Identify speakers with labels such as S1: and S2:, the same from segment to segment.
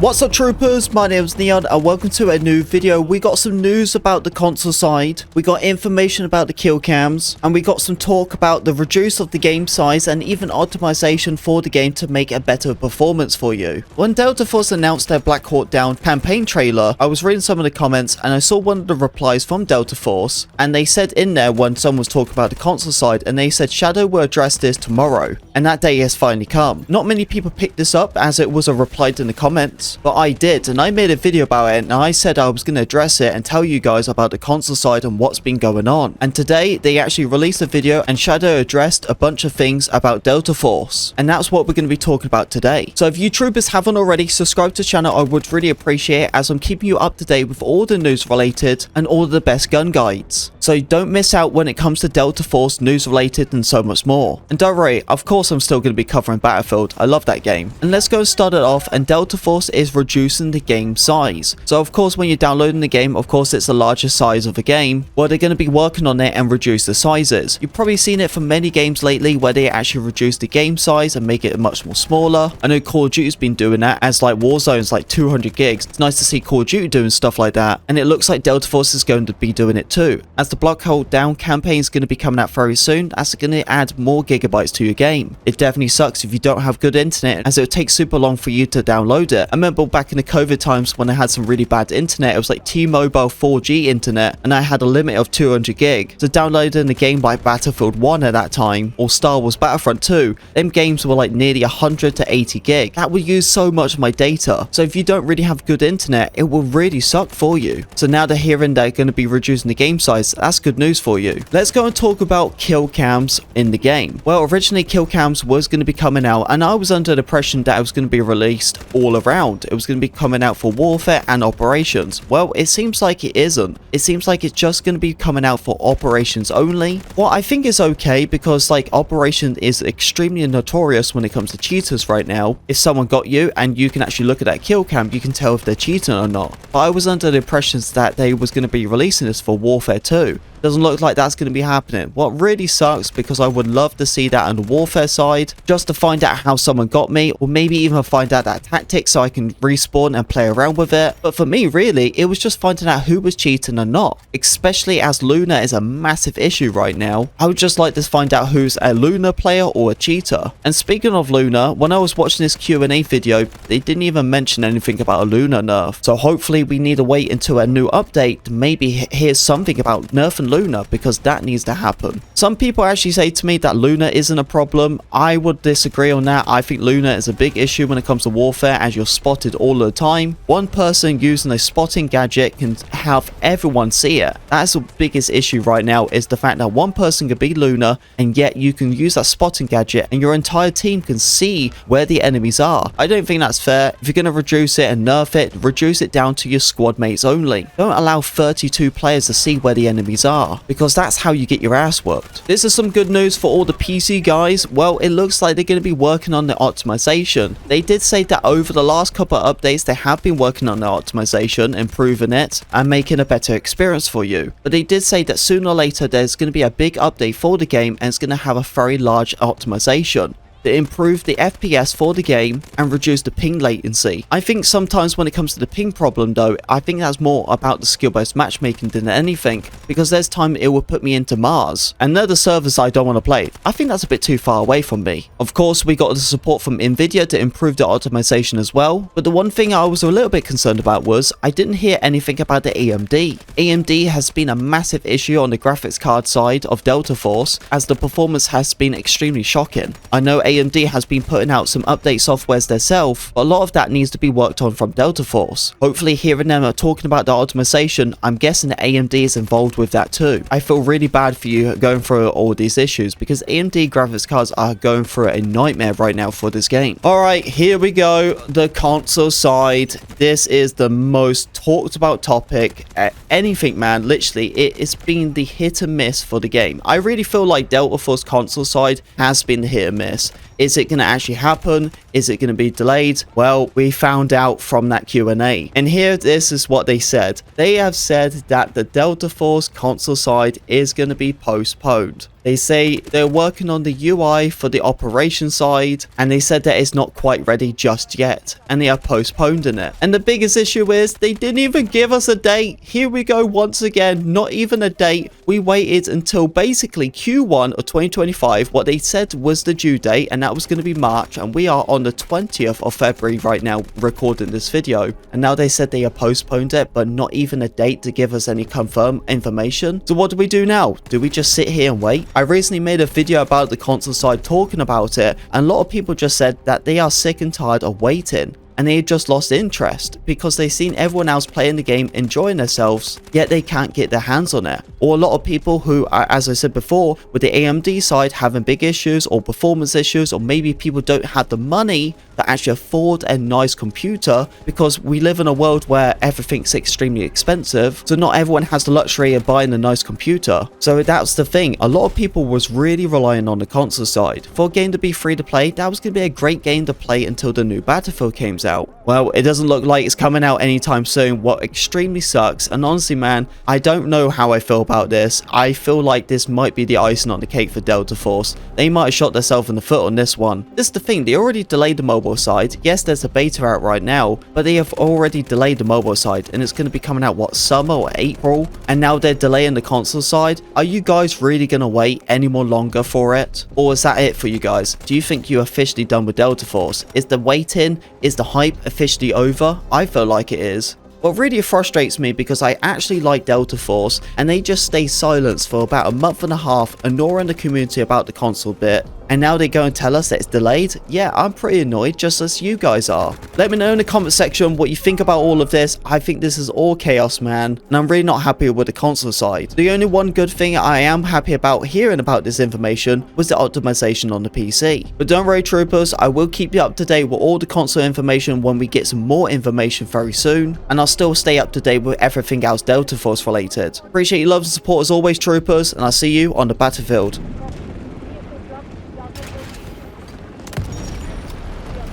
S1: What's up troopers, my name is Neon and welcome to a new video. We got some news about the console side, we got information about the kill cams, and we got some talk about the reduce of the game size and even optimization for the game to make a better performance for you. When Delta Force announced their Black Hawk Down campaign trailer, I was reading some of the comments and I saw one of the replies from Delta Force, and they said in there when someone was talking about the console side, and they said Shadow will address this tomorrow, and that day has finally come. Not many people picked this up as it was a reply in the comments, but I did, and I made a video about it, and I said I was going to address it and tell you guys about the console side and what's been going on. And today they actually released a video and Shadow addressed a bunch of things about Delta Force, and that's what we're going to be talking about today. So if you troopers haven't already subscribed to the channel, I would really appreciate it, as I'm keeping you up to date with all the news related and all of the best gun guides, so don't miss out when it comes to Delta Force news related and so much more. And don't worry, of course I'm still going to be covering Battlefield. I love that game. And let's go and start it off. And Delta Force is reducing the game size. So of course when you're downloading the game, of course it's a larger size of a game. Well, they're going to be working on it and reduce the sizes. You've probably seen it from many games lately where they actually reduce the game size and make it much more smaller. I know Call of Duty's been doing that, as like Warzone's like 200 gigs. It's nice to see Call of Duty doing stuff like that, and it looks like Delta Force is going to be doing it too. As the Black Hawk Down campaign is going to be coming out very soon, that's going to add more gigabytes to your game. It definitely sucks if you don't have good internet, as it would take super long for you to download it. I remember back in the COVID times when I had some really bad internet, it was like T-Mobile 4G internet, and I had a limit of 200 gig. So downloading a game like Battlefield 1 at that time, or Star Wars Battlefront 2, them games were like nearly 100 to 80 gig. That would use so much of my data. So if you don't really have good internet, it will really suck for you. So now they're hearing they're going to be reducing the game size, that's good news for you. Let's go and talk about kill cams in the game. Well, originally kill cams was going to be coming out, and I was under the impression that it was going to be released all around. It was going to be coming out for warfare and operations. Well, it seems like it isn't. It seems like it's just going to be coming out for operations only. Well, I think it's okay, because like operation is extremely notorious when it comes to cheaters right now. If someone got you and you can actually look at that kill cam, you can tell if they're cheating or not. But I was under the impression that they was going to be releasing this for warfare too. Doesn't look like that's going to be happening. What really sucks, because I would love to see that on the warfare side, just to find out how someone got me, or maybe even find out that tactic so I can respawn and play around with it. But for me, really, it was just finding out who was cheating or not, especially as Luna is a massive issue right now. I would just like to find out who's a Luna player or a cheater. And speaking of Luna, when I was watching this Q&A video, they didn't even mention anything about a Luna nerf. So hopefully we need to wait until a new update to maybe hear something about nerfing Luna, because that needs to happen. Some people actually say to me that Luna isn't a problem. I would disagree on that. I think Luna is a big issue when it comes to warfare, as you're spotted all the time. One person using a spotting gadget can have everyone see it. That's the biggest issue right now, is the fact that one person could be Luna, and yet you can use that spotting gadget and your entire team can see where the enemies are. I don't think that's fair. If you're going to reduce it and nerf it, reduce it down to your squad mates only. Don't allow 32 players to see where the enemies are, because that's how you get your ass whooped. This is some good news for all the PC guys. Well, it looks like they're going to be working on the optimization. They did say that over the last couple of updates they have been working on the optimization, improving it and making a better experience for you. But they did say that sooner or later there's going to be a big update for the game, and it's going to have a very large optimization to improve the FPS for the game and reduce the ping latency. I think sometimes when it comes to the ping problem though, I think that's more about the skill-based matchmaking than anything, because there's time it will put me into Mars, and they're the servers I don't want to play. I think that's a bit too far away from me. Of course, we got the support from Nvidia to improve the optimization as well, but the one thing I was a little bit concerned about was I didn't hear anything about the AMD. AMD has been a massive issue on the graphics card side of Delta Force, as the performance has been extremely shocking. I know AMD has been putting out some update softwares themselves, but a lot of that needs to be worked on from Delta Force. Hopefully hearing them are talking about the optimization, I'm guessing that AMD is involved with that too. I feel really bad for you going through all these issues, because AMD graphics cards are going through a nightmare right now for this game. Alright, here we go. The console side. This is the most talked about topic. Anything, man. Literally, it's been the hit and miss for the game. I really feel like Delta Force console side has been the hit and miss. Is it going to actually happen? Is it going to be delayed? Well, we found out from that Q&A. And here, this is what they said. They have said that the Delta Force console side is going to be postponed. They say they're working on the UI for the operation side, and they said that it's not quite ready just yet, and they are postponing it. And the biggest issue is they didn't even give us a date. Here we go once again, not even a date. We waited until basically Q1 of 2025, what they said was the due date, and that was going to be March, and we are on the 20th of February right now recording this video. And now they said they have postponed it, but not even a date to give us any confirmed information. So what do we do now? Do we just sit here and wait? I recently made a video about the console side talking about it, and a lot of people just said that they are sick and tired of waiting. And they had just lost interest because they've seen everyone else playing the game, enjoying themselves, yet they can't get their hands on it. Or a lot of people who are, as I said before, with the AMD side having big issues or performance issues, or maybe people don't have the money to actually afford a nice computer, because we live in a world where everything's extremely expensive, so not everyone has the luxury of buying a nice computer. So that's the thing, a lot of people was really relying on the console side. For a game to be free to play, that was going to be a great game to play until the new Battlefield came out. Well, it doesn't look like it's coming out anytime soon, what extremely sucks. And honestly, man, I don't know how I feel about this. I feel like this might be the icing on the cake for Delta Force. They might have shot themselves in the foot on this one. This is the thing, they already delayed the mobile side. Yes, there's a beta out right now, but they have already delayed the mobile side, and it's going to be coming out, what, summer or April? And now they're delaying the console side. Are you guys really going to wait any more longer for it? Or is that it for you guys? Do you think you're officially done with Delta Force? Is the waiting, is the hype officially over? I feel like it is. What really frustrates me, because I actually like Delta Force, and they just stay silent for about a month and a half, ignoring the community about the console bit, and now they go and tell us that it's delayed. Yeah, I'm pretty annoyed, just as you guys are. Let me know in the comment section what you think about all of this. I think this is all chaos, man, and I'm really not happy with the console side. The only one good thing I am happy about hearing about this information was the optimization on the PC. But don't worry, troopers, I will keep you up to date with all the console information when we get some more information very soon, and I'll still stay up to date with everything else Delta Force related. Appreciate your love and support as always, troopers, and I'll see you on the battlefield.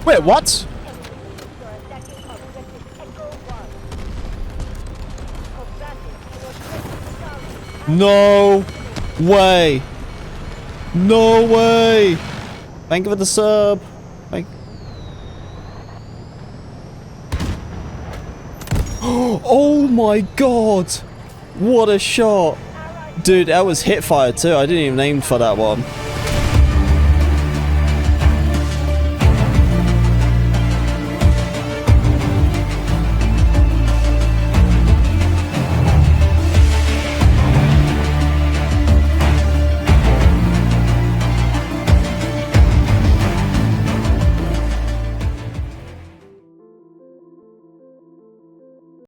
S2: Wait, what? No way. No way. Thank you for the sub. Oh my god. What a shot. Dude, that was hip fire too. I didn't even aim for that one.